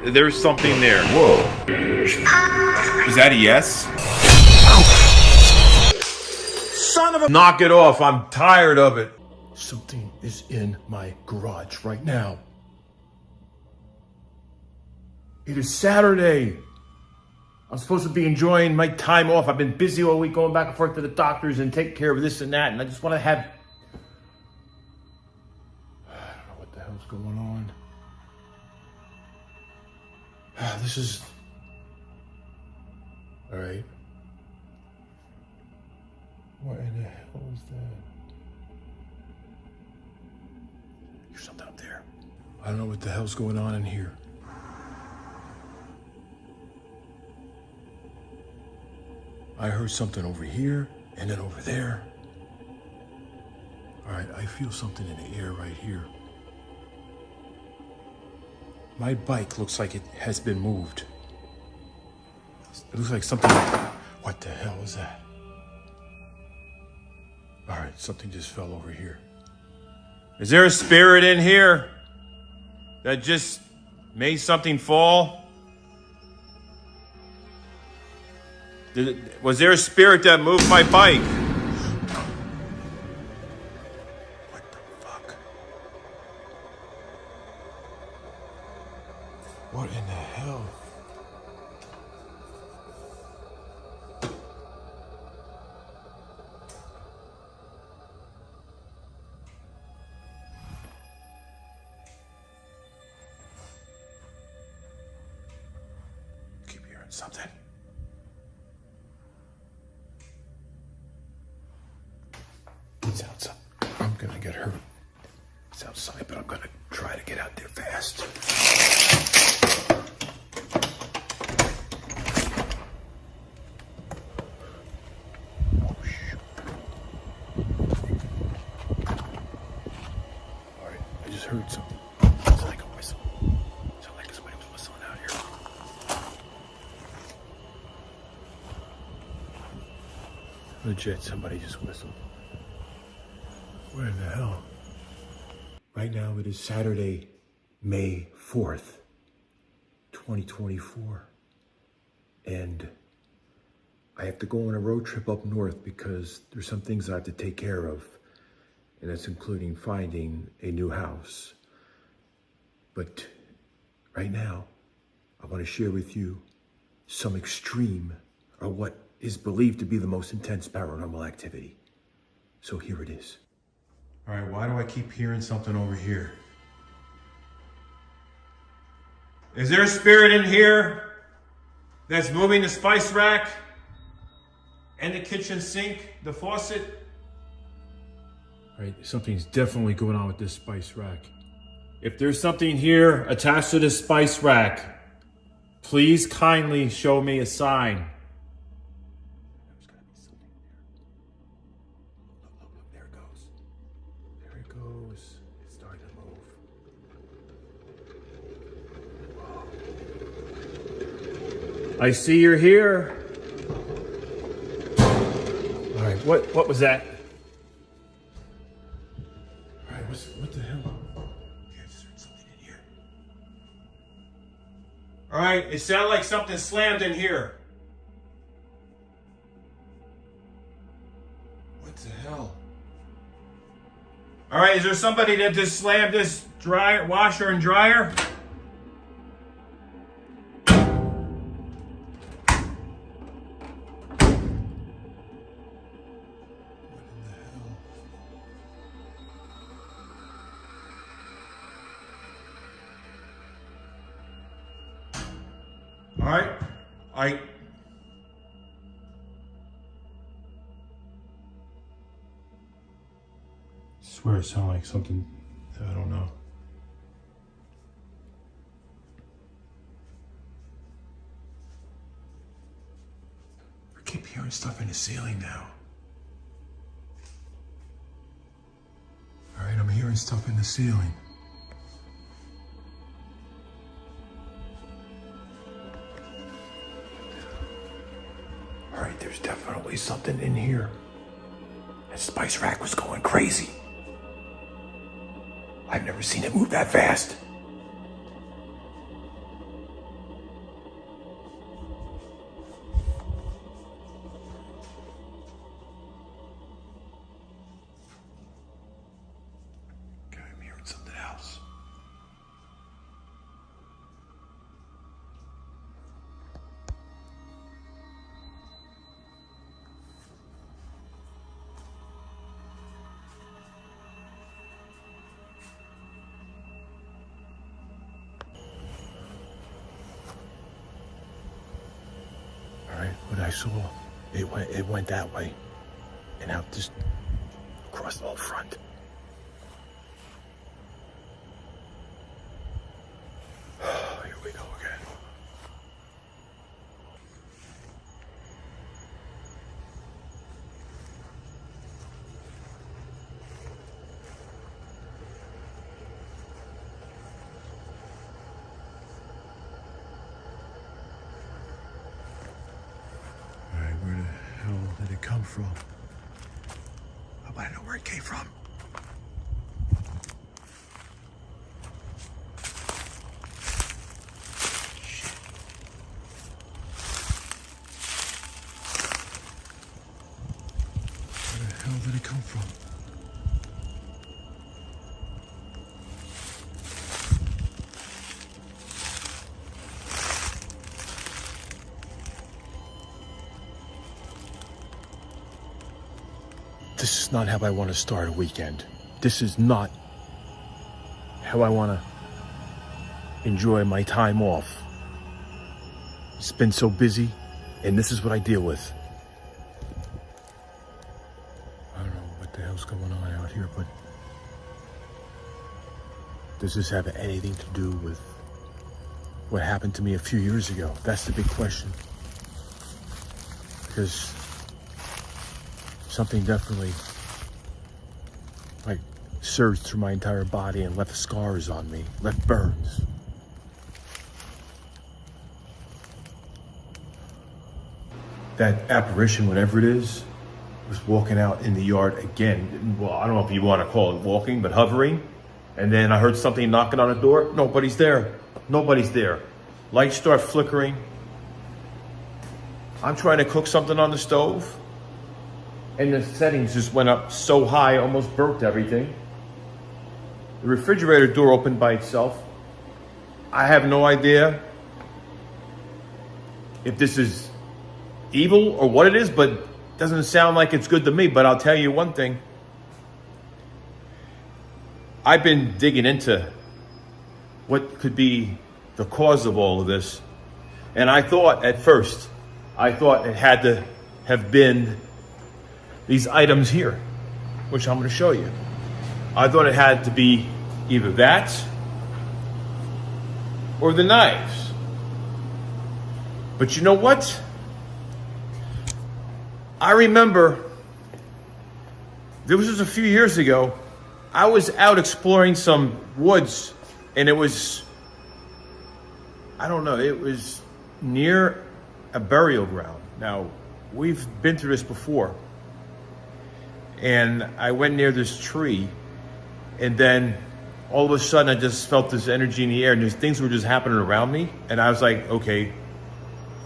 there's something there. Whoa. Is that a yes? Son of a... Knock it off. I'm tired of it. Something is in my garage right now. It is Saturday. I'm supposed to be enjoying my time off. I've been busy all week going back and forth to the doctors and taking care of this and that. And I just want to have... I don't know what the hell's going on. This is... All right. What in the hell is that? There's something up there. I don't know what the hell's going on in here. I heard something over here and then over there. All right, I feel something in the air right here. My bike looks like it has been moved. It looks like something... What the hell is that? All right, something just fell over here. Is there a spirit in here that just made something fall? Was there a spirit that moved my bike? What the fuck? What in the hell? Keep hearing something. It's outside. I'm gonna get hurt. It's outside, but I'm gonna try to get out there fast. Oh, shoot. All right, I just heard something. It's like a whistle. It's like somebody was whistling out here. Legit, somebody just whistled. What in the hell? Right now it is Saturday, May 4th, 2024. And I have to go on a road trip up north because there's some things I have to take care of. And that's including finding a new house. But right now, I want to share with you some extreme, or what is believed to be the most intense paranormal activity. So here it is. All right, why do I keep hearing something over here? Is there a spirit in here that's moving the spice rack and the kitchen sink, the faucet? All right, something's definitely going on with this spice rack. If there's something here attached to this spice rack, please kindly show me a sign. There's gotta be something there. Look, there it goes. There it goes. It's starting to move. I see you're here. All right, what was that? All right, what the hell? Yeah, I just heard something in here. All right, it sounded like something slammed in here. What the hell? All right, is there somebody that just slammed this dryer, washer and dryer? All right, I swear it sounded like something, I don't know. I keep hearing stuff in the ceiling now. All right, I'm hearing stuff in the ceiling. All right, there's definitely something in here. That spice rack was going crazy. I've never seen it move that fast. what I saw, it went that way. And out just across the whole front. Here we go again. All right, where the hell did it come from? I don't know where it came from. Shit. Where the hell did it come from? This is not how I want to start a weekend. This is not how I want to enjoy my time off. It's been so busy, and this is what I deal with. I don't know what the hell's going on out here, but does this have anything to do with what happened to me a few years ago? That's the big question. Because something definitely surged through my entire body and left scars on me, left burns. That apparition, whatever it is, was walking out in the yard again. Well, I don't know if you want to call it walking, but hovering. And then I heard something knocking on the door. Nobody's there. Nobody's there. Lights start flickering. I'm trying to cook something on the stove, and the settings just went up so high, almost burnt everything. The refrigerator door opened by itself. I have no idea if this is evil or what it is, but it doesn't sound like it's good to me. But I'll tell you one thing. I've been digging into what could be the cause of all of this. And I thought at first, it had to have been these items here, which I'm going to show you. I thought it had to be either that or the knives. But you know what? I remember, this was a few years ago, I was out exploring some woods, and it was, I don't know, it was near a burial ground. Now, we've been through this before. And I went near this tree, and then all of a sudden I just felt this energy in the air, and these things were just happening around me. And I was like, okay,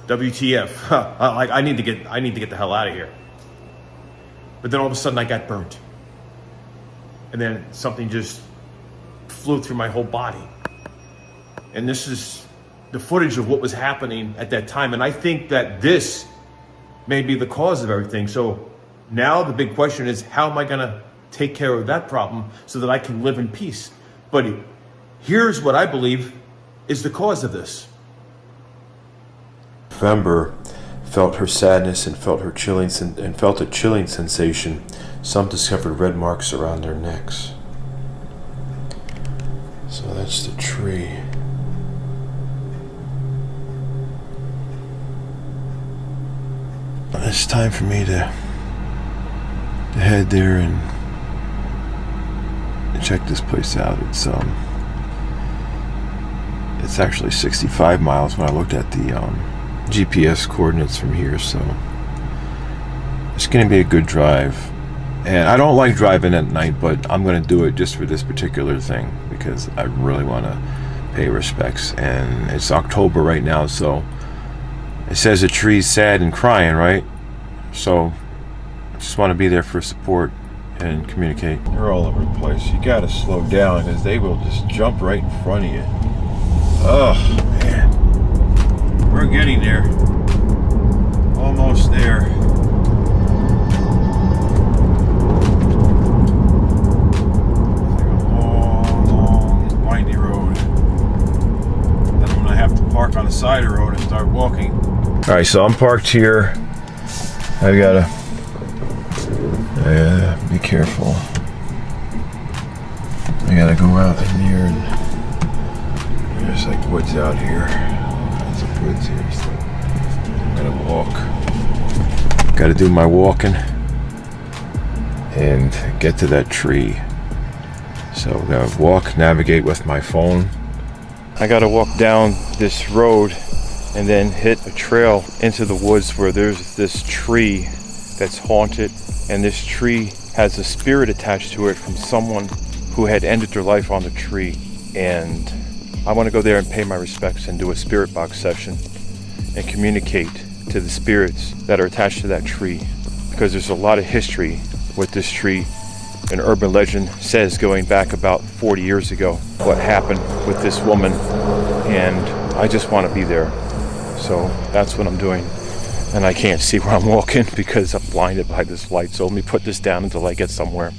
WTF. I need to get the hell out of here. But then all of a sudden I got burnt. And then something just flew through my whole body. And this is the footage of what was happening at that time. And I think that this may be the cause of everything. So now the big question is, how am I going to take care of that problem so that I can live in peace? But here's what I believe is the cause of this. November felt her sadness and felt a chilling sensation. Some discovered red marks around their necks. So that's the tree. It's time for me to head there and check this place out. It's actually 65 miles when I looked at the GPS coordinates from here, so it's going to be a good drive. And I don't like driving at night, but I'm going to do it just for this particular thing because I really want to pay respects. And it's October right now, so it says the tree's sad and crying, right? So I just want to be there for support and communicate. They're all over the place. You got to slow down because they will just jump right in front of you. Oh, man. We're getting there. Almost there. It's like a long, long, windy road. Then I'm going to have to park on the side of the road and start walking. All right, so I'm parked here. I gotta be careful. I gotta go out in here, and there's like woods out here. Lots of woods here, so I gotta walk. Gotta do my walking and get to that tree. So I'm gonna walk, navigate with my phone. I gotta walk down this road and then hit a trail into the woods where there's this tree that's haunted, and this tree has a spirit attached to it from someone who had ended their life on the tree. And I want to go there and pay my respects and do a spirit box session and communicate to the spirits that are attached to that tree, because there's a lot of history with this tree. An urban legend says going back about 40 years ago what happened with this woman, and I just want to be there. So that's what I'm doing. And I can't see where I'm walking because I'm blinded by this light. So let me put this down until I get somewhere. Alright.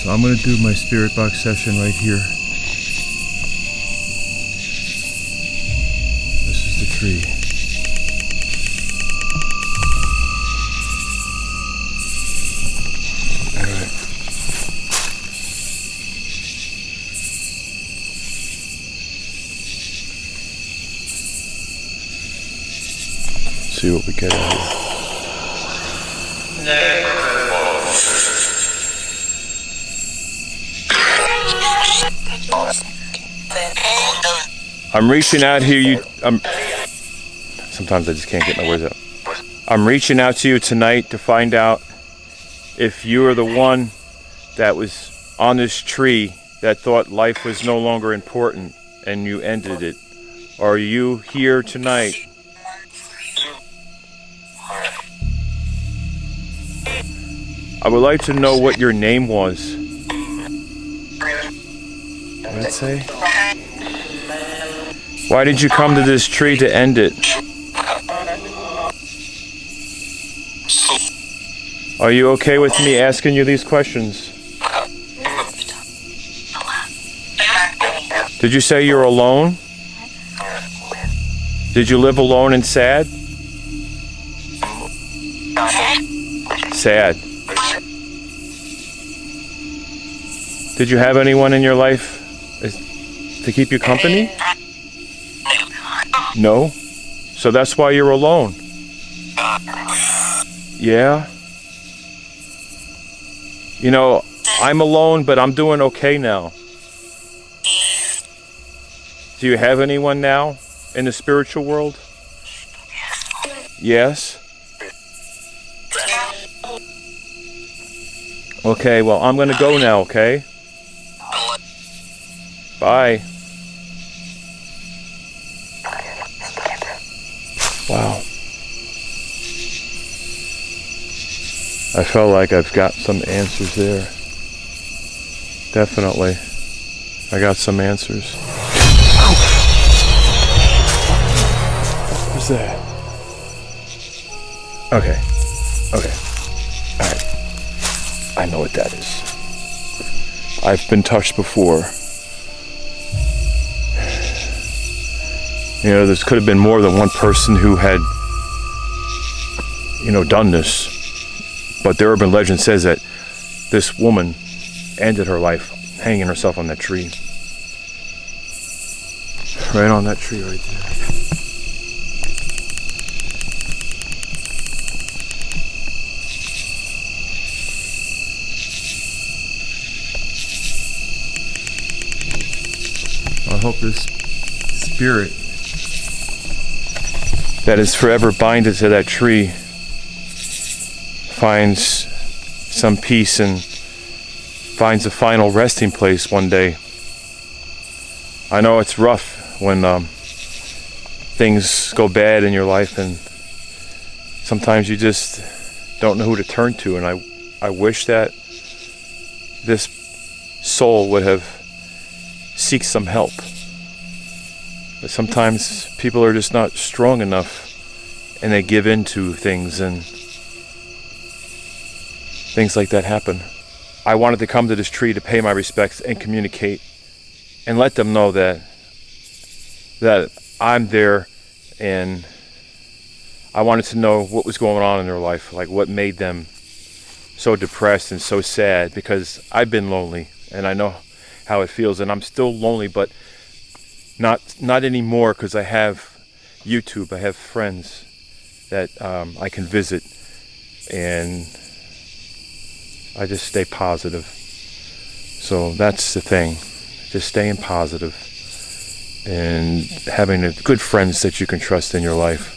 So I'm going to do my spirit box session right here. This is the tree. Alright. See what we get out of here. I'm reaching out here. Sometimes I just can't get my words out. I'm reaching out to you tonight to find out if you are the one that was on this tree that thought life was no longer important and you ended it. Are you here tonight? I would like to know what your name was. What did it say? Why did you come to this tree to end it? Are you okay with me asking you these questions? Did you say you're alone? Did you live alone and sad? Sad. Did you have anyone in your life to keep you company? No? So that's why you're alone? Yeah? You know, I'm alone, but I'm doing okay now. Do you have anyone now in the spiritual world? Yes? Okay, well, I'm gonna go now, okay? Bye. Wow. I felt like I've got some answers there. Definitely. I got some answers. What was that? Okay. Okay. Alright. I know what that is. I've been touched before. You know, this could have been more than one person who had, you know, done this. But the urban legend says that this woman ended her life hanging herself on that tree. Right on that tree right there. I hope this spirit that is forever binded to that tree finds some peace and finds a final resting place one day. I know it's rough when things go bad in your life, and sometimes you just don't know who to turn to, and I wish that this soul would have seek some help. But sometimes people are just not strong enough, and they give in to things, and things like that happen. I wanted to come to this tree to pay my respects and communicate and let them know that I'm there, and I wanted to know what was going on in their life, like what made them so depressed and so sad, because I've been lonely and I know how it feels, and I'm still lonely, but not anymore, because I have YouTube. I have friends that I can visit, and I just stay positive. So that's the thing, just staying positive and having good friends that you can trust in your life.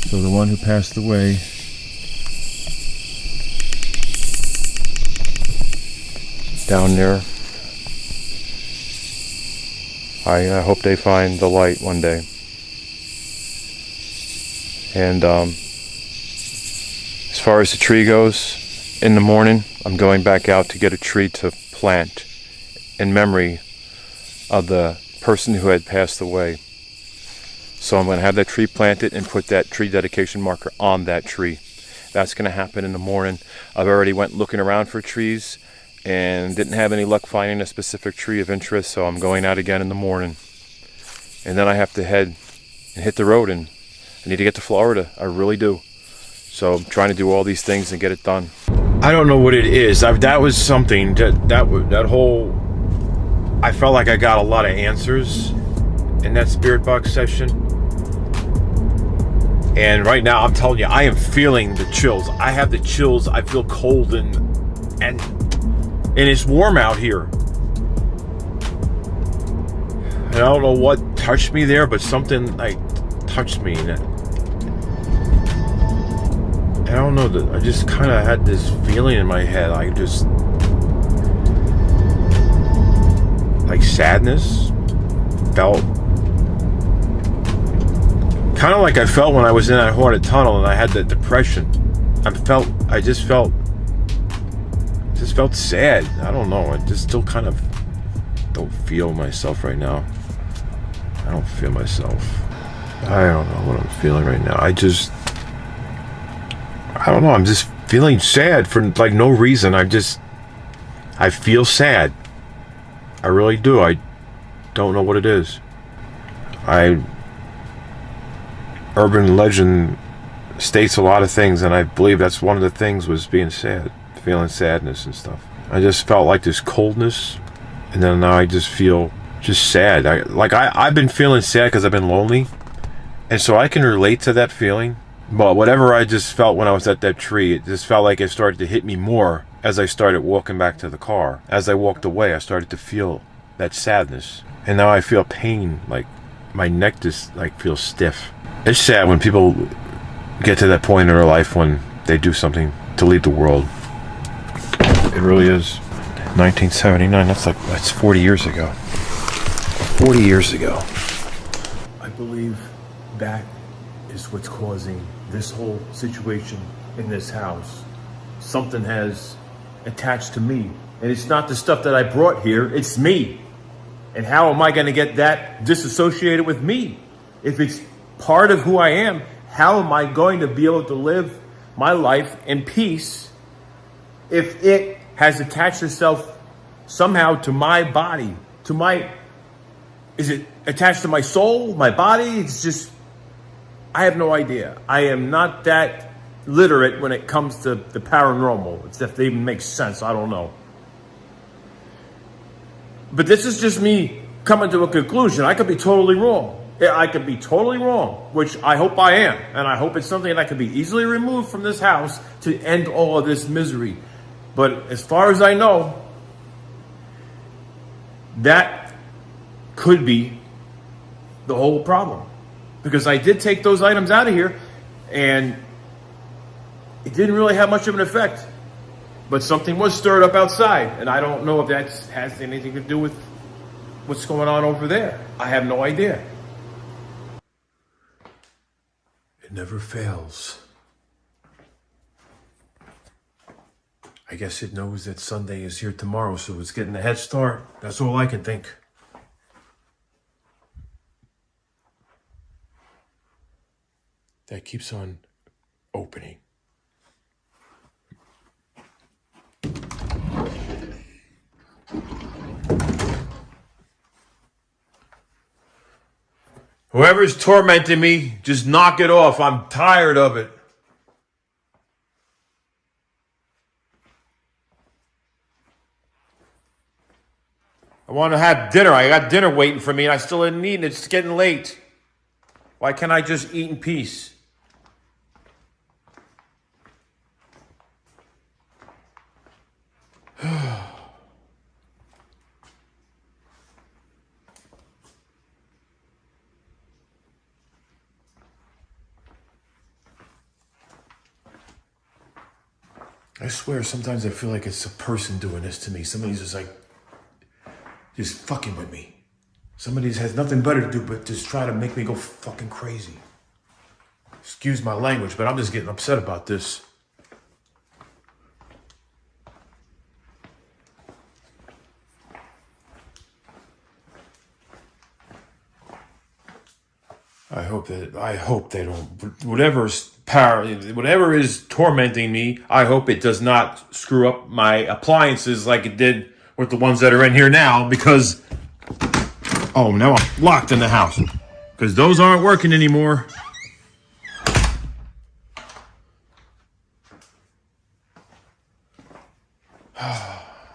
So the one who passed away, down there, I hope they find the light one day. And as far as the tree goes, in the morning I'm going back out to get a tree to plant in memory of the person who had passed away. So I'm going to have that tree planted and put that tree dedication marker on that tree. That's going to happen in the morning. I've already went looking around for trees and didn't have any luck finding a specific tree of interest, so I'm going out again in the morning. And then I have to head and hit the road, and I need to get to Florida. I really do. So I'm trying to do all these things and get it done. I don't know what it is. That was something that whole, I felt like I got a lot of answers in that spirit box session. And right now, I'm telling you, I am feeling the chills. I have the chills. I feel cold, and it's warm out here. And I don't know what touched me there, but something like touched me. And I don't know, I just kind of had this feeling in my head. I just, like, sadness. Felt kind of like I felt when I was in that haunted tunnel and I had the depression. I just felt sad. I don't know. I just still kind of don't feel myself right now. I don't feel myself. I don't know what I'm feeling right now. I don't know. I'm just feeling sad for like no reason. I feel sad. I really do. I don't know what it is. Urban legend states a lot of things, and I believe that's one of the things was being sad, feeling sadness and stuff. I just felt like this coldness, and then now I just feel just sad. I've been feeling sad because I've been lonely, and so I can relate to that feeling. But whatever I just felt when I was at that tree, it just felt like it started to hit me more as I started walking back to the car. As I walked away, I started to feel that sadness, and now I feel pain, like my neck just like feels stiff. It's sad when people get to that point in their life when they do something to leave the world. It really is. 1979, that's 40 years ago. 40 years ago. I believe that is what's causing this whole situation in this house. Something has attached to me. And it's not the stuff that I brought here, it's me. And how am I going to get that disassociated with me? If it's part of who I am, how am I going to be able to live my life in peace if it has attached itself somehow to my body, is it attached to my soul, my body? It's just, I have no idea. I am not that literate when it comes to the paranormal. It's if it even makes sense, I don't know. But this is just me coming to a conclusion. I could be totally wrong. I could be totally wrong, which I hope I am. And I hope it's something that can be easily removed from this house to end all of this misery. But as far as I know, that could be the whole problem. Because I did take those items out of here, and it didn't really have much of an effect. But something was stirred up outside, and I don't know if that has anything to do with what's going on over there. I have no idea. It never fails. I guess it knows that Sunday is here tomorrow, so it's getting a head start. That's all I can think. That keeps on opening. Whoever's tormenting me, just knock it off. I'm tired of it. I want to have dinner. I got dinner waiting for me and I still didn't eat and it's getting late. Why can't I just eat in peace? I swear sometimes I feel like it's a person doing this to me. Somebody's just like, just fucking with me. Somebody just has nothing better to do but just try to make me go fucking crazy. Excuse my language, but I'm just getting upset about this. I hope they don't, whatever is tormenting me, I hope it does not screw up my appliances like it did with the ones that are in here now, because, oh, now I'm locked in the house because those aren't working anymore.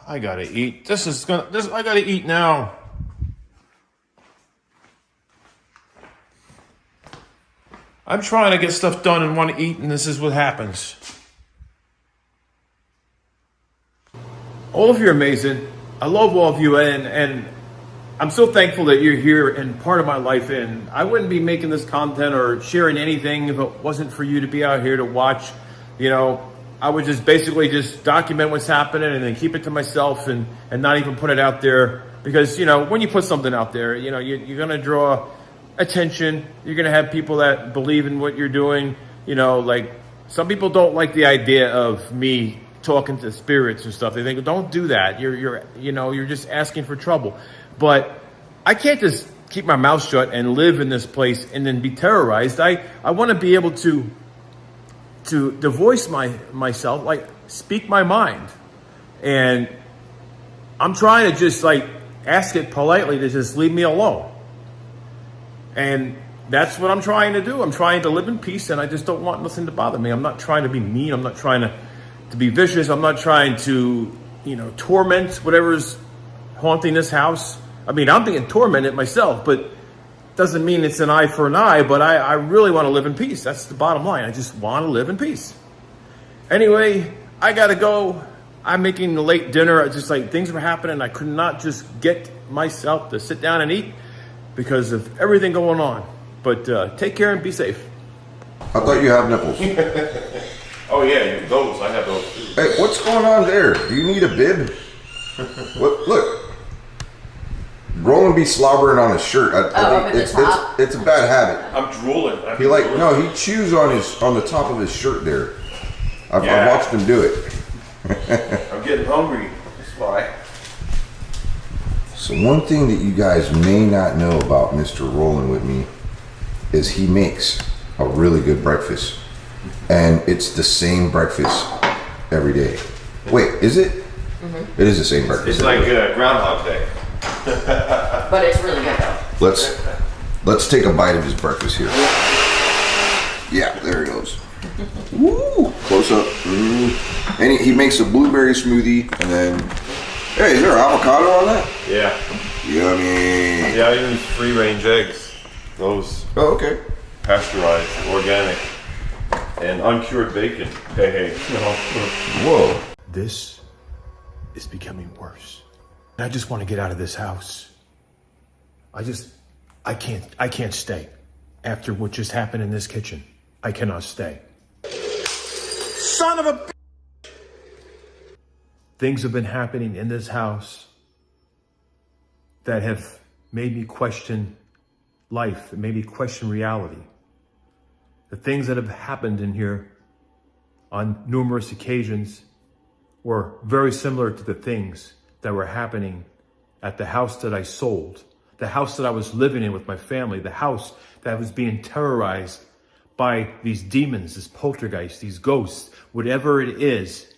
I gotta eat. I gotta eat now. I'm trying to get stuff done and want to eat, and this is what happens. All of you are amazing. I love all of you, and I'm so thankful that you're here and part of my life. And I wouldn't be making this content or sharing anything if it wasn't for you to be out here to watch. You know, I would just basically just document what's happening and then keep it to myself and not even put it out there. Because, you know, when you put something out there, you know, you're going to draw attention. You're going to have people that believe in what you're doing. You know, like some people don't like the idea of me talking to spirits and stuff. They think, don't do that. You're just asking for trouble. But I can't just keep my mouth shut and live in this place and then be terrorized. I want to be able to voice myself, like speak my mind. And I'm trying to just like ask it politely to just leave me alone. And that's what I'm trying to do. I'm trying to live in peace, and I just don't want nothing to bother me. I'm not trying to be mean. I'm not trying to be vicious. I'm not trying to, torment whatever's haunting this house. I mean, I'm being tormented myself, but doesn't mean it's an eye for an eye, but I really want to live in peace. That's the bottom line. I just want to live in peace. Anyway, I got to go. I'm making a late dinner. It's just like things were happening. I could not just get myself to sit down and eat because of everything going on. But take care and be safe. I thought you had nipples. Oh yeah, those. I have those too. Hey, what's going on there? Do you need a bib? What? Look. Roland be slobbering on his shirt. I think it's a bad habit. I'm drooling. He chews on the top of his shirt there. I've watched him do it. I'm getting hungry. That's why. So one thing that you guys may not know about Mr. Roland with me is he makes a really good breakfast. And it's the same breakfast every day. Wait, is it? Mm-hmm. It is the same breakfast. It's like Groundhog Day. But it's really good though. Let's take a bite of his breakfast here. Yeah, there he goes. Woo! Close up. Mm. And he makes a blueberry smoothie, and then, hey, is there avocado on that? Yeah. Yummy. Yeah, I use free-range eggs. Those. Oh, okay. Pasteurized, organic, and uncured bacon. Hey. Whoa. This is becoming worse. I just want to get out of this house. I can't stay. After what just happened in this kitchen, I cannot stay. Son of a... Things have been happening in this house that have made me question life, made me question reality. The things that have happened in here on numerous occasions were very similar to the things that were happening at the house that I sold, the house that I was living in with my family, the house that was being terrorized by these demons, this poltergeist, these ghosts, whatever it is,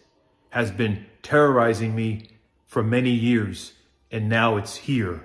has been terrorizing me for many years, and now it's here.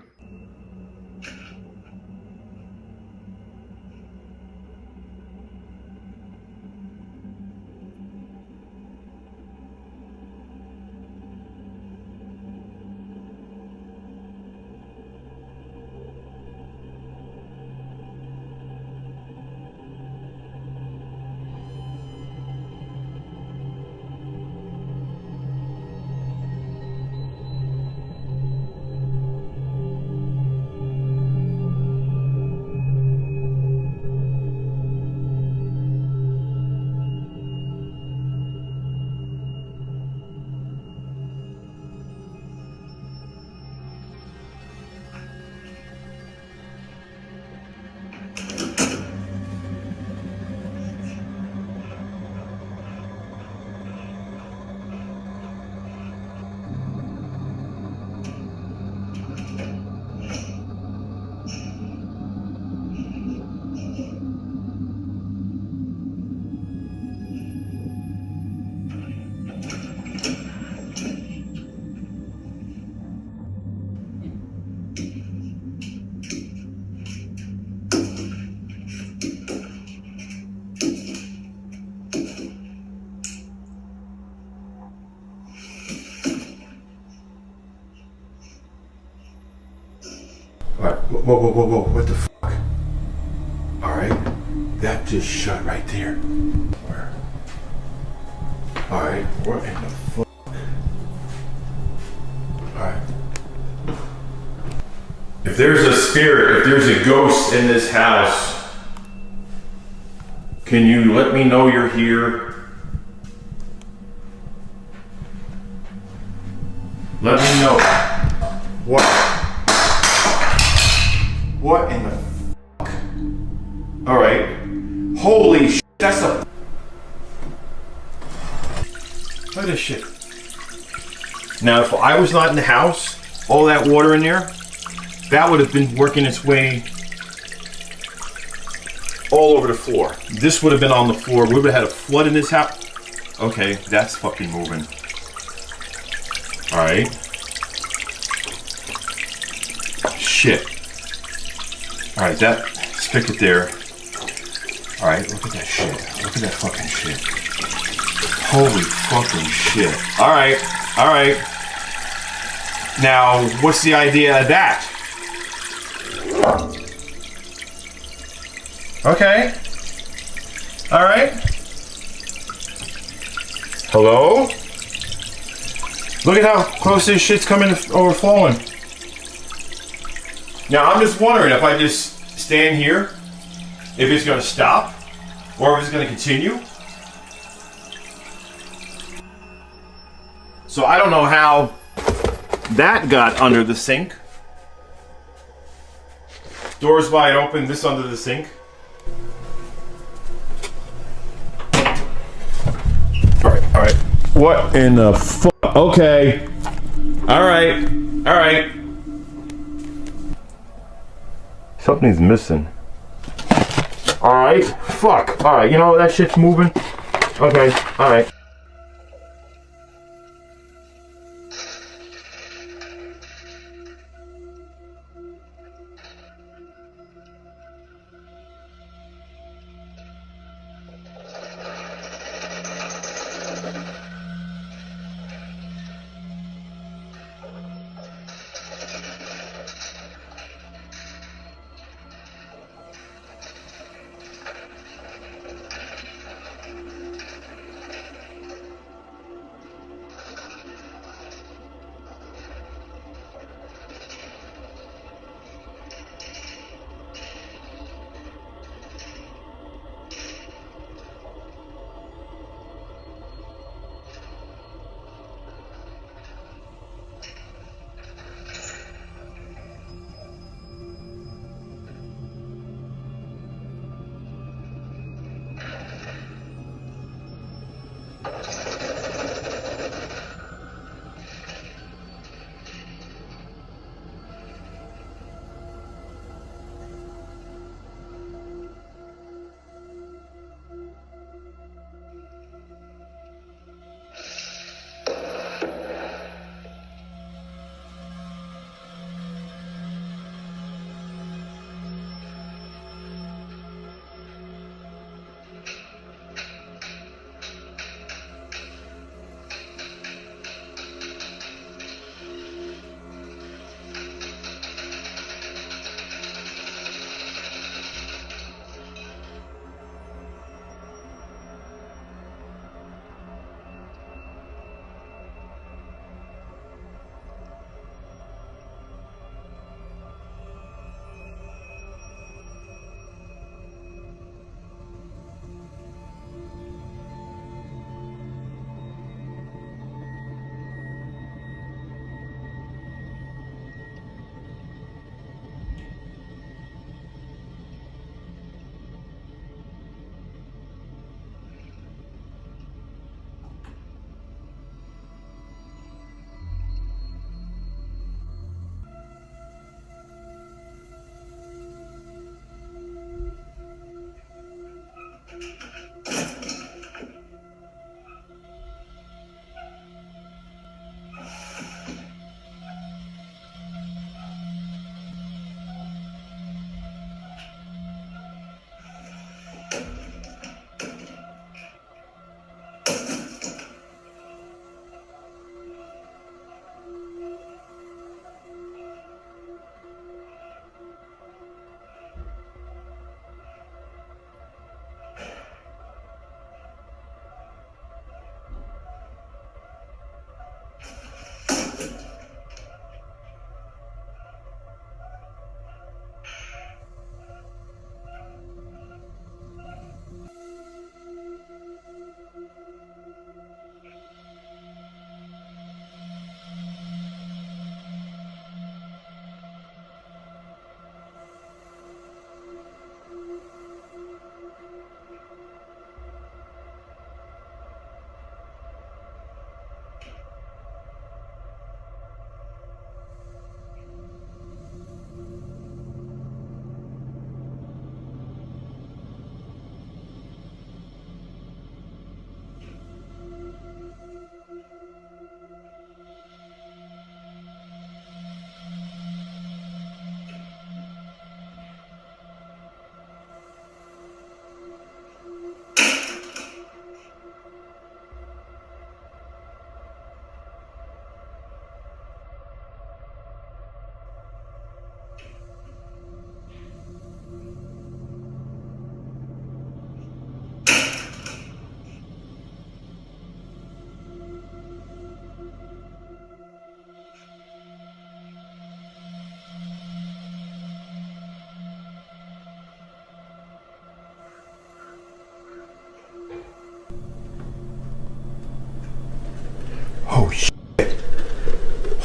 What? Whoa, what the fuck? Alright, that just shut right there. Where? Alright, what in the fuck? Alright. If there's a spirit, if there's a ghost in this house, can you let me know you're here? Let me know. What? What in the fuck? Alright. Holy shit, that's a... Look at this shit. Now, if I was not in the house, all that water in there, that would have been working its way all over the floor. This would have been on the floor. We would have had a flood in this house. Okay, that's fucking moving. Alright. Shit. Alright, that spigot there. Alright, look at that shit. Look at that fucking shit. Holy fucking shit. Alright, alright. Now, what's the idea of that? Okay. Alright. Hello? Look at how close this shit's coming overflowing. Now, I'm just wondering if I just stand here, if it's going to stop, or if it's going to continue. So I don't know how that got under the sink. Doors wide open, this under the sink. Alright. What in the fuck? Okay. Alright. Something's missing. Alright. Fuck. Alright, you know that shit's moving? Okay. Alright.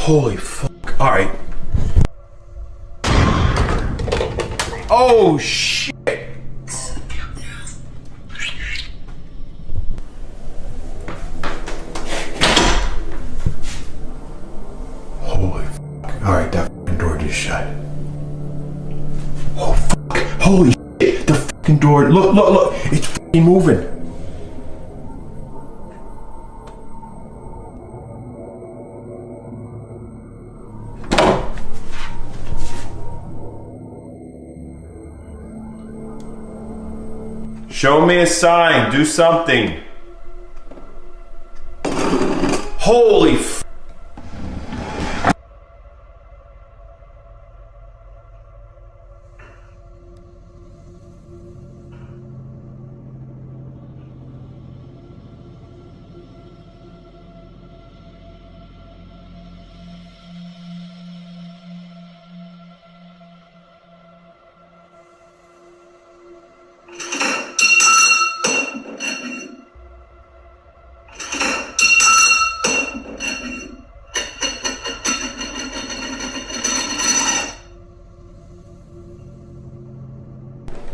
Holy fuck. All right. Oh, shit. Holy fuck. All right, that fucking door just shut. Oh, fuck. Holy shit. The fucking door. Look, look, look. It's fucking moving. Show me a sign. Do something. Holy f...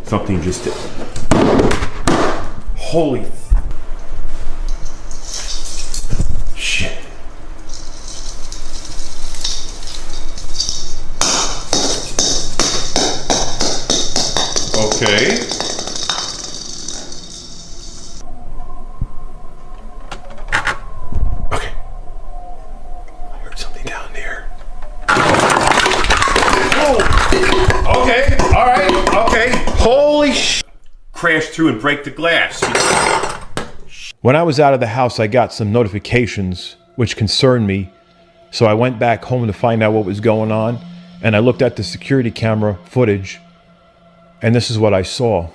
Something just did. Holy shit. Okay. Okay. I heard something down there. Oh! Okay, alright, okay. Holy sh... Crash through and break the glass. When I was out of the house, I got some notifications which concerned me. So I went back home to find out what was going on. And I looked at the security camera footage. And this is what I saw.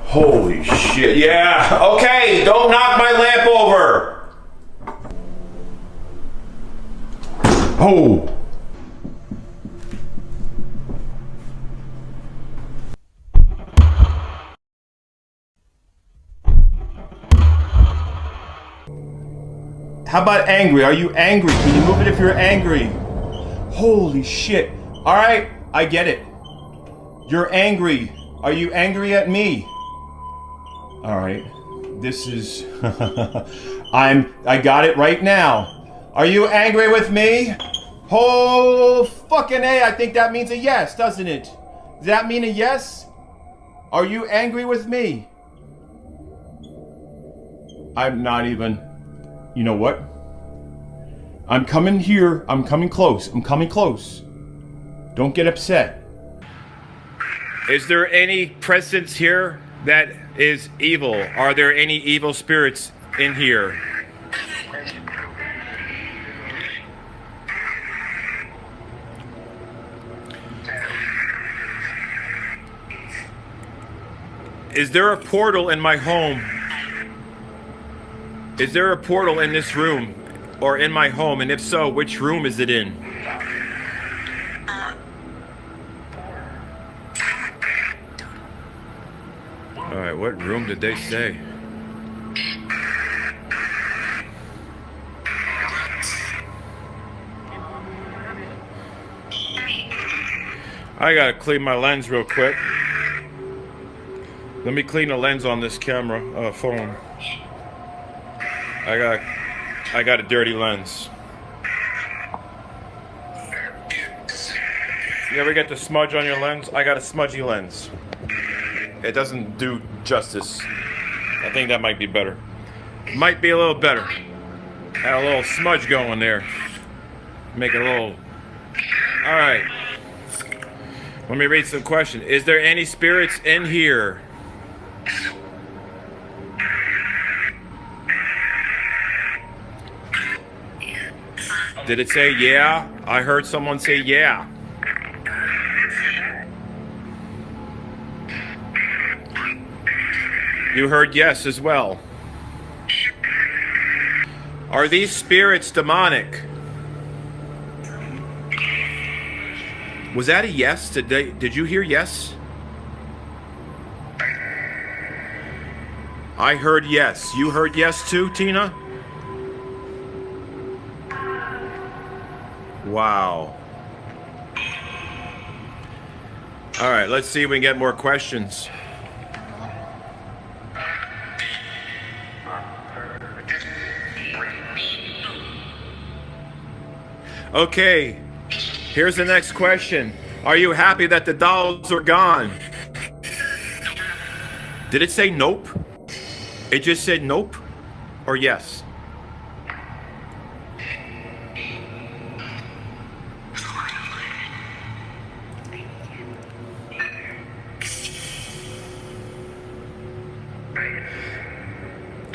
Holy shit. Yeah, okay, don't knock my lamp over. Oh! How about angry? Are you angry? Can you move it if you're angry? Holy shit. All right, I get it. You're angry. Are you angry at me? All right. This is I got it right now. Are you angry with me? Oh, fucking A. I think that means a yes, doesn't it? Does that mean a yes? Are you angry with me? I'm not even. You know what? I'm coming here. I'm coming close. I'm coming close. Don't get upset. Is there any presence here that is evil? Are there any evil spirits in here? Is there a portal in my home? Is there a portal in this room or in my home? And if so, which room is it in? All right, what room did they say? I gotta clean my lens real quick. Let me clean the lens on this camera, phone. I got a dirty lens. You ever get the smudge on your lens? I got a smudgy lens. It doesn't do justice. I think that might be better. Might be a little better. Had a little smudge going there. Make it a little... Alright. Let me read some questions. Is there any spirits in here? Did it say yeah? I heard someone say yeah. You heard yes as well. Are these spirits demonic? Was that a yes? Did you hear yes? I heard yes. You heard yes too, Tina? Wow. All right, let's see if we can get more questions. Okay, here's the next question. Are you happy that the dolls are gone? Did it say nope? It just said nope or yes?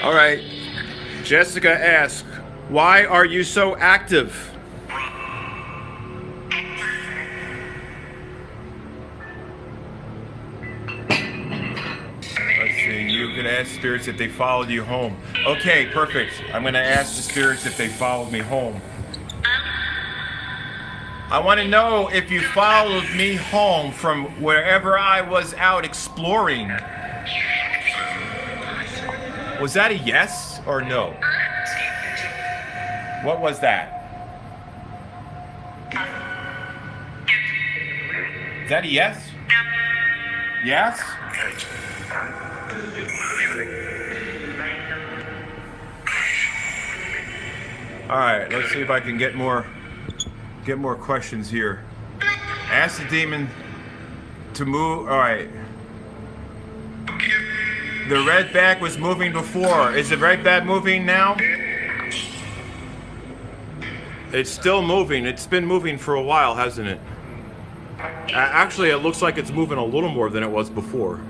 All right, Jessica asked, why are you so active? You can ask spirits if they followed you home. Okay, perfect. I'm going to ask the spirits if they followed me home. I want to know if you followed me home from wherever I was out exploring. Was that a yes or no? What was that? Is that a yes? Yes? All right, let's see if I can get more questions here. Ask the demon to move. All right. The red bag was moving before. Is the red bag moving now? It's still moving. It's been moving for a while, hasn't it? Actually, it looks like it's moving a little more than it was before.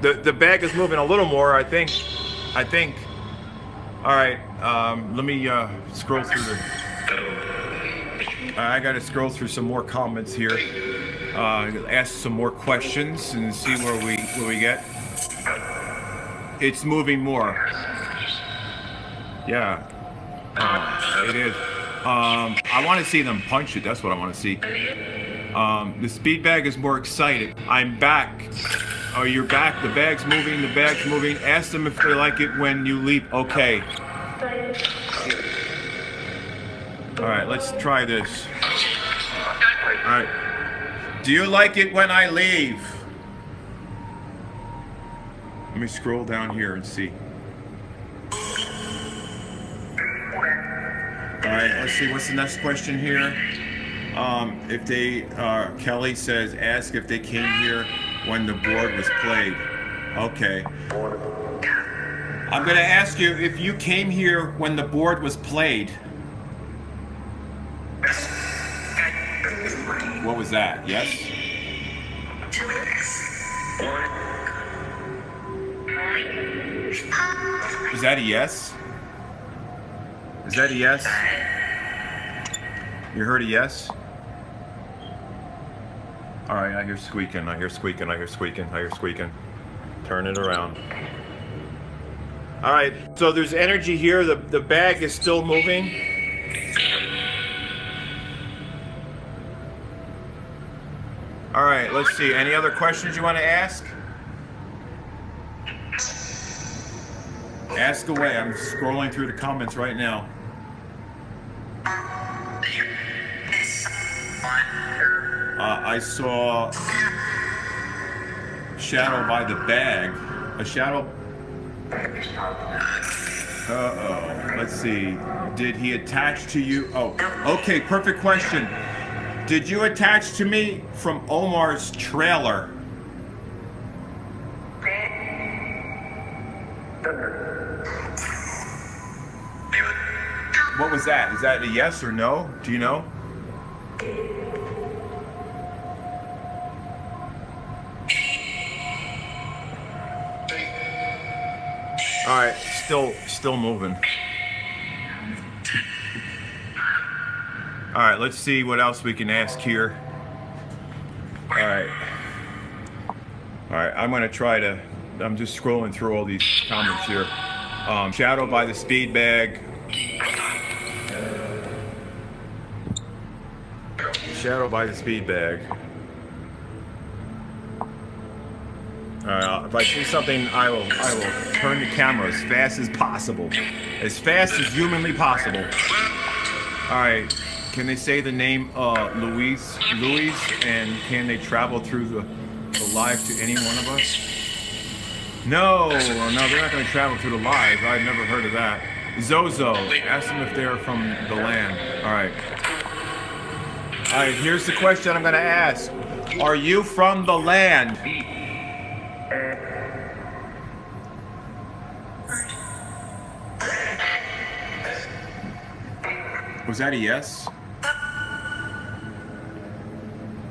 The bag is moving a little more, I think. All right, let me scroll through the... I gotta scroll through some more comments here. Ask some more questions and see where we get. It's moving more. Yeah, it is. I want to see them punch it. That's what I want to see. The speed bag is more excited. I'm back. Oh, you're back. The bag's moving. Ask them if they like it when you leave. Okay. All right, let's try this. All right. Do you like it when I leave? Let me scroll down here and see. All right, let's see. What's the next question here? If they, Kelly says, ask if they came here when the board was played. Okay. I'm going to ask you if you came here when the board was played. What was that? Yes? Is that a yes? Is that a yes? You heard a yes? All right, I hear squeaking, I hear squeaking, I hear squeaking, I hear squeaking. Turn it around. All right, so there's energy here. The bag is still moving. All right, let's see. Any other questions you want to ask? Ask away. I'm scrolling through the comments right now. I saw shadow by the bag. A shadow. Uh-oh. Let's see. Did he attach to you? Oh, okay. Perfect question. Did you attach to me from Omar's trailer? What was that? Is that a yes or no? Do you know? All right, still moving. All right, let's see what else we can ask here. All right, I'm gonna try to. I'm just scrolling through all these comments here. Shadow by the speed bag. Shadow by the speed bag. If I see something, I will turn the camera as fast as possible, as fast as humanly possible. All right, can they say the name Louise, and can they travel through the live to any one of us? No, they're not going to travel through the live. I've never heard of that. Zozo, ask them if they're from the land. All right, here's the question I'm going to ask. Are you from the land? Was that a yes?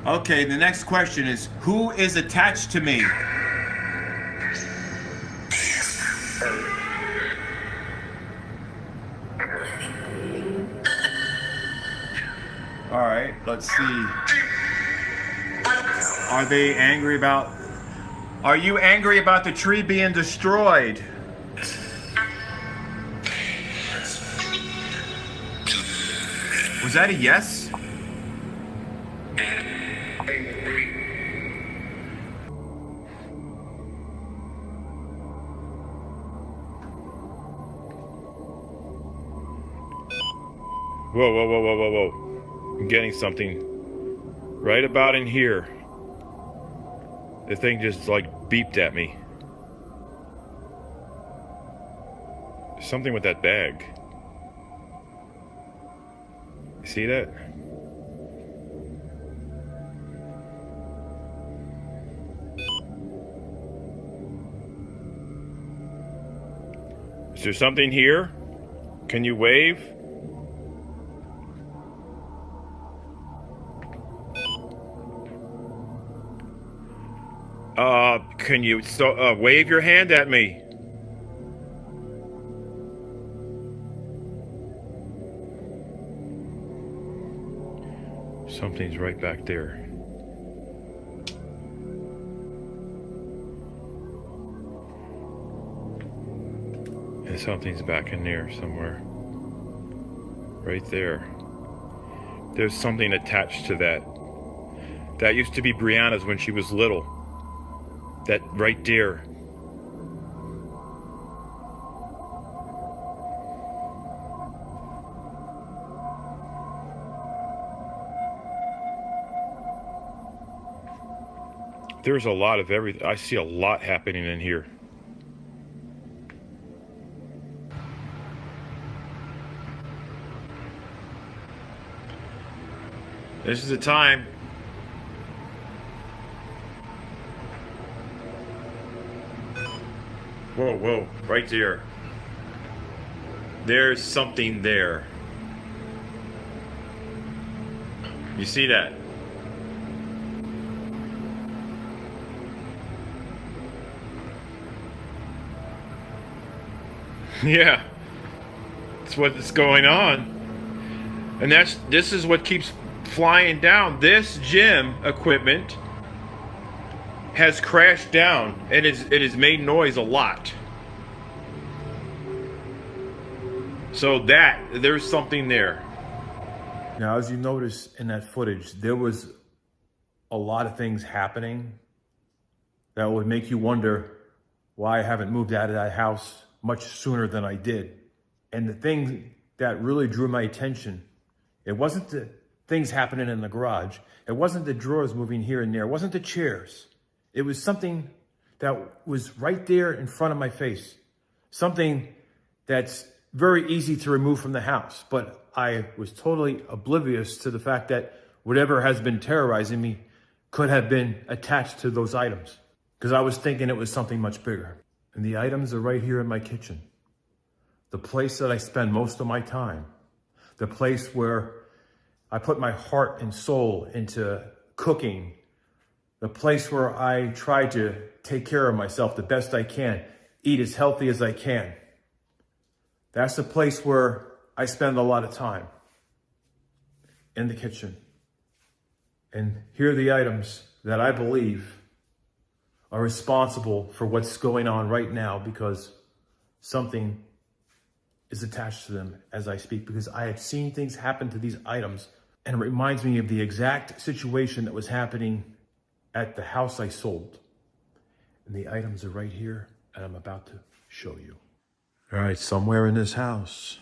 Okay, the next question is, who is attached to me? All right, let's see. Are they angry about... Are you angry about the tree being destroyed? Was that a yes? Whoa. I'm getting something right about in here. The thing just like beeped at me. Something with that bag. See that? Is there something here? Can you wave? Can you wave your hand at me? Something's right back there. And something's back in there somewhere. Right there. There's something attached to that. That used to be Brianna's when she was little. That right there. there's a lot of everything. I see a lot happening in here. This is the time. Whoa, whoa, right there. There's something there. You see that? Yeah. That's what's going on. And this is what keeps flying down. This gym equipment has crashed down, and it has made noise a lot. So there's something there. Now, as you notice in that footage, there was a lot of things happening that would make you wonder why I haven't moved out of that house much sooner than I did. And the thing that really drew my attention, it wasn't the things happening in the garage. It wasn't the drawers moving here and there. It wasn't the chairs. It was something that was right there in front of my face. Something that's very easy to remove from the house. But I was totally oblivious to the fact that whatever has been terrorizing me could have been attached to those items. Because I was thinking it was something much bigger. And the items are right here in my kitchen. The place that I spend most of my time. The place where I put my heart and soul into cooking. The place where I try to take care of myself the best I can. Eat as healthy as I can. That's the place where I spend a lot of time. In the kitchen. And here are the items that I believe are responsible for what's going on right now, because something is attached to them as I speak, because I have seen things happen to these items, and it reminds me of the exact situation that was happening at the house I sold. And the items are right here, and I'm about to show you. All right, somewhere in this house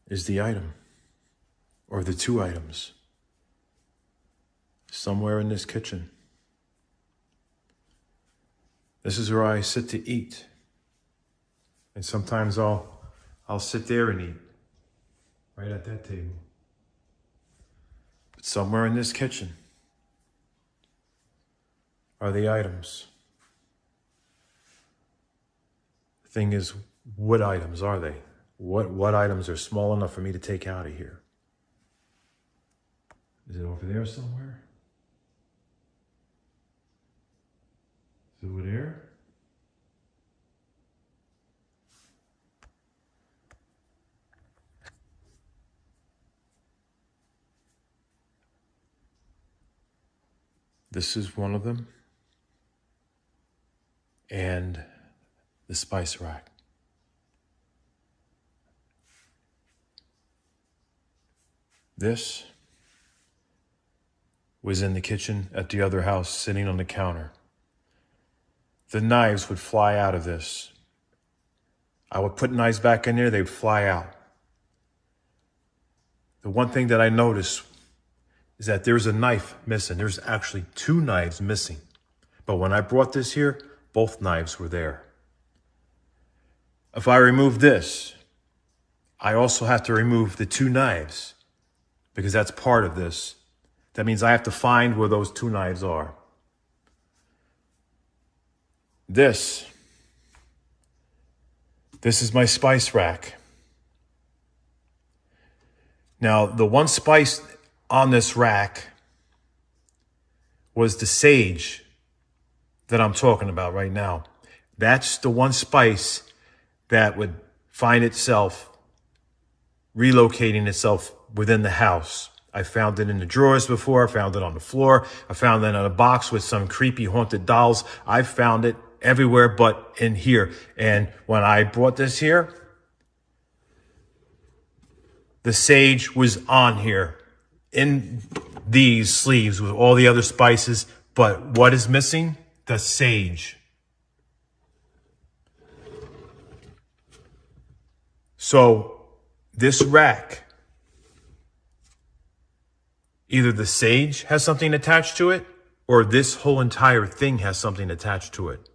is the item, or the two items. Somewhere in this kitchen. This is where I sit to eat. And sometimes I'll sit there and eat. Right at that table. But somewhere in this kitchen are the items. The thing is, what items are they? What items are small enough for me to take out of here? Is it over there somewhere? Is it over there? This is one of them. And the spice rack. This was in the kitchen at the other house, sitting on the counter. The knives would fly out of this. I would put knives back in there, they would fly out. The one thing that I noticed is that there's a knife missing. There's actually two knives missing. But when I brought this here, both knives were there. If I remove this, I also have to remove the two knives, because that's part of this. That means I have to find where those two knives are. This is my spice rack. Now, the one spice on this rack was the sage that I'm talking about right now. That's the one spice that would find itself relocating itself within the house. I found it in the drawers before. I found it on the floor. I found it in a box with some creepy haunted dolls. I found it everywhere but in here. And when I brought this here, the sage was on here in these sleeves with all the other spices. But what is missing? The sage. So this rack, either the sage has something attached to it, or this whole entire thing has something attached to it.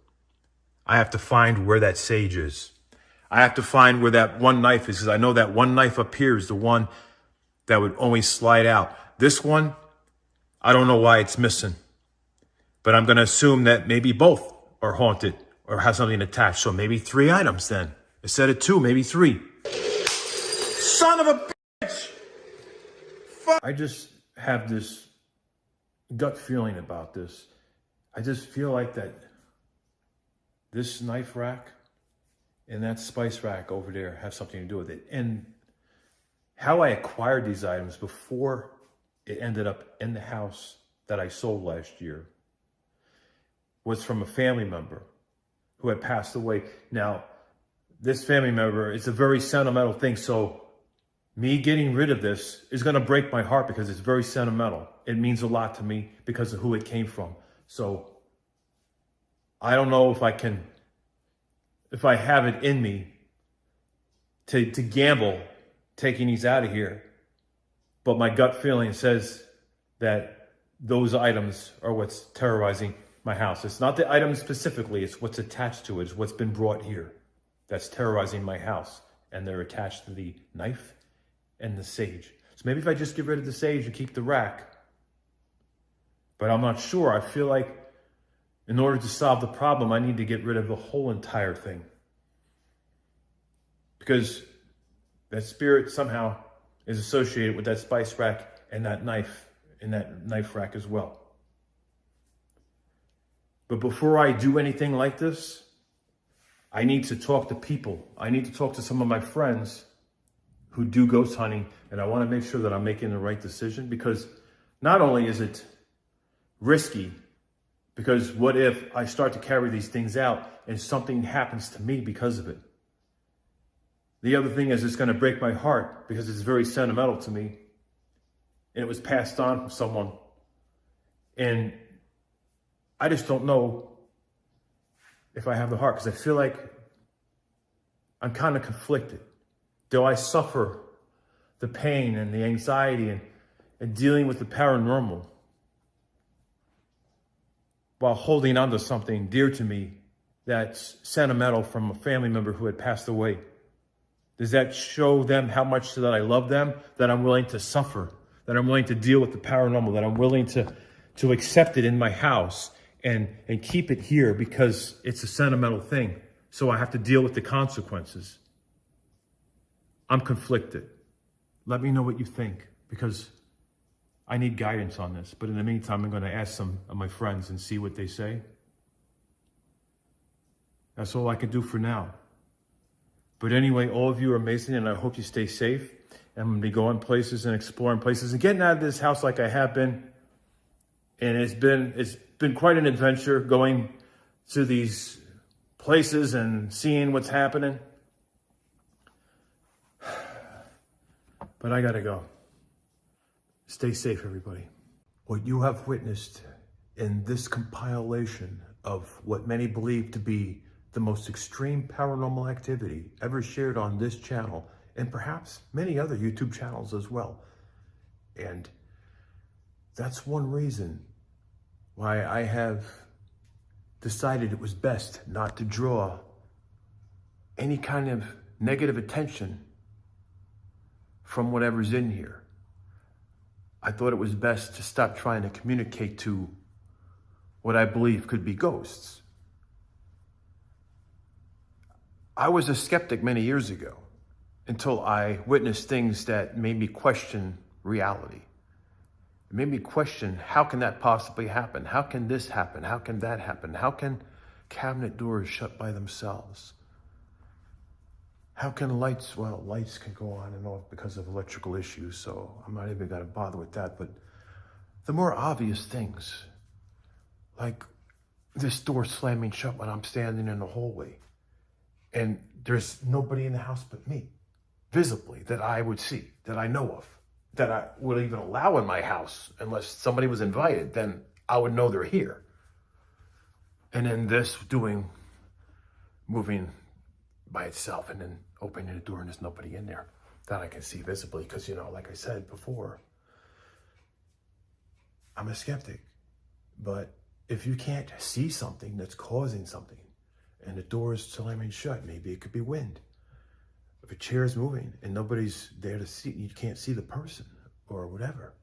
I have to find where that sage is. I have to find where that one knife is, because I know that one knife up here is the one that would always slide out. This one, I don't know why it's missing, but I'm going to assume that maybe both are haunted or have something attached. So maybe 3 items then. Instead of 2, maybe 3. Son of a bitch! Fuck. I just have this gut feeling about this. I just feel like that this knife rack and that spice rack over there have something to do with it. And how I acquired these items before it ended up in the house that I sold last year was from a family member who had passed away. Now, this family member, it's a very sentimental thing. So me getting rid of this is going to break my heart because it's very sentimental. It means a lot to me because of who it came from. So I don't know if I have it in me to gamble taking these out of here. But my gut feeling says that those items are what's terrorizing my house. It's not the items specifically, it's what's attached to it, it's what's been brought here that's terrorizing my house. And they're attached to the knife and the sage. So maybe if I just get rid of the sage and keep the rack, but I'm not sure. I feel like in order to solve the problem, I need to get rid of the whole entire thing. Because that spirit somehow is associated with that spice rack and that knife rack as well. But before I do anything like this, I need to talk to people. I need to talk to some of my friends who do ghost hunting, and I want to make sure that I'm making the right decision, because not only is it risky, because what if I start to carry these things out and something happens to me because of it? The other thing is it's going to break my heart because it's very sentimental to me. And it was passed on from someone. And I just don't know if I have the heart, because I feel like I'm kind of conflicted. Do I suffer the pain and the anxiety and dealing with the paranormal while holding on to something dear to me that's sentimental from a family member who had passed away? Does that show them how much that I love them, that I'm willing to suffer, that I'm willing to deal with the paranormal, that I'm willing to accept it in my house and keep it here because it's a sentimental thing, so I have to deal with the consequences? I'm conflicted. Let me know what you think, because I need guidance on this. But in the meantime, I'm going to ask some of my friends and see what they say. That's all I can do for now. But anyway, all of you are amazing, and I hope you stay safe. I'm going to be going places and exploring places and getting out of this house like I have been. And it's been quite an adventure going to these places and seeing what's happening. But I got to go. Stay safe, everybody. What you have witnessed in this compilation of what many believe to be the most extreme paranormal activity ever shared on this channel, and perhaps many other YouTube channels as well. And that's one reason why I have decided it was best not to draw any kind of negative attention from whatever's in here. I thought it was best to stop trying to communicate to what I believe could be ghosts. I was a skeptic many years ago until I witnessed things that made me question reality. It made me question, how can that possibly happen? How can this happen? How can that happen? How can cabinet doors shut by themselves? How can lights can go on and off because of electrical issues, so I'm not even going to bother with that. But the more obvious things, like this door slamming shut when I'm standing in the hallway, and there's nobody in the house but me, visibly, that I would see, that I know of, that I would even allow in my house unless somebody was invited, then I would know they're here. And then this moving by itself, and then opening the door and there's nobody in there that I can see visibly, because, like I said before, I'm a skeptic. But if you can't see something that's causing something and the door is slamming shut, maybe it could be wind. If a chair is moving and nobody's there to see, you can't see the person or whatever,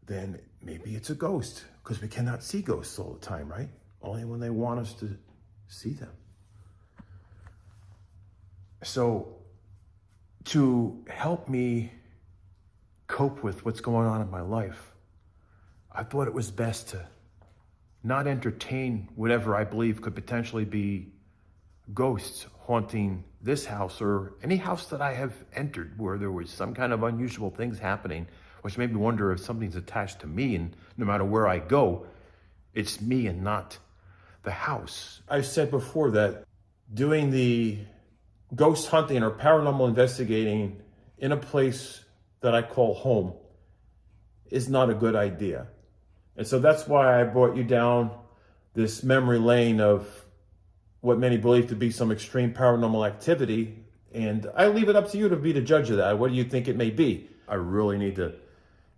then maybe it's a ghost, because we cannot see ghosts all the time, right? Only when they want us to see them. So to help me cope with what's going on in my life, I thought it was best to not entertain whatever I believe could potentially be ghosts haunting this house or any house that I have entered where there was some kind of unusual things happening, which made me wonder if something's attached to me, and no matter where I go, it's me and not the house. I've said before that doing the ghost hunting or paranormal investigating in a place that I call home is not a good idea. And so that's why I brought you down this memory lane of what many believe to be some extreme paranormal activity. And I leave it up to you to be the judge of that. What do you think it may be? I really need to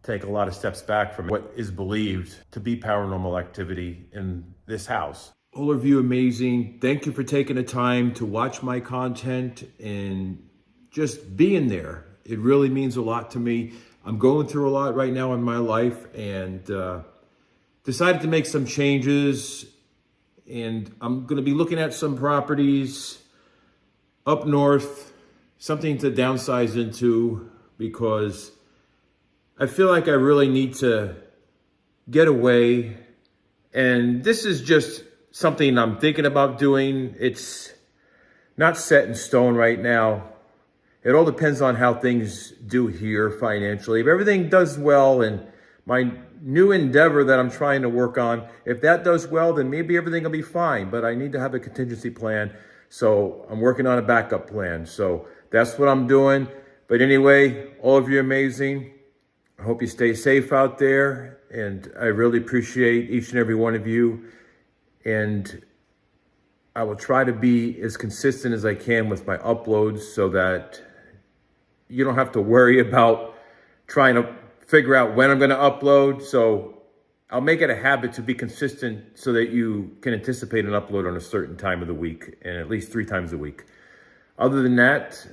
take a lot of steps back from what is believed to be paranormal activity in this house. All of you amazing. Thank you for taking the time to watch my content and just being there. It really means a lot to me. I'm going through a lot right now in my life, and decided to make some changes, and I'm going to be looking at some properties up north, something to downsize into, because I feel like I really need to get away. And this is just something I'm thinking about doing. It's not set in stone right now. It all depends on how things do here financially. If everything does well and my new endeavor that I'm trying to work on, if that does well, then maybe everything will be fine. But I need to have a contingency plan. So I'm working on a backup plan. So that's what I'm doing. But anyway, all of you are amazing. I hope you stay safe out there. And I really appreciate each and every one of you. And I will try to be as consistent as I can with my uploads so that you don't have to worry about trying to figure out when I'm going to upload. So I'll make it a habit to be consistent so that you can anticipate an upload on a certain time of the week, and at least 3 times a week. Other than that,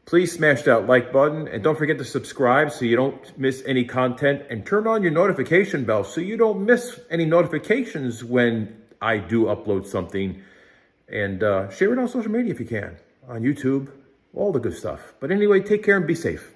please smash that like button, and don't forget to subscribe so you don't miss any content, and turn on your notification bell so you don't miss any notifications when I do upload something. And share it on social media if you can, on YouTube, all the good stuff. But anyway, take care and be safe.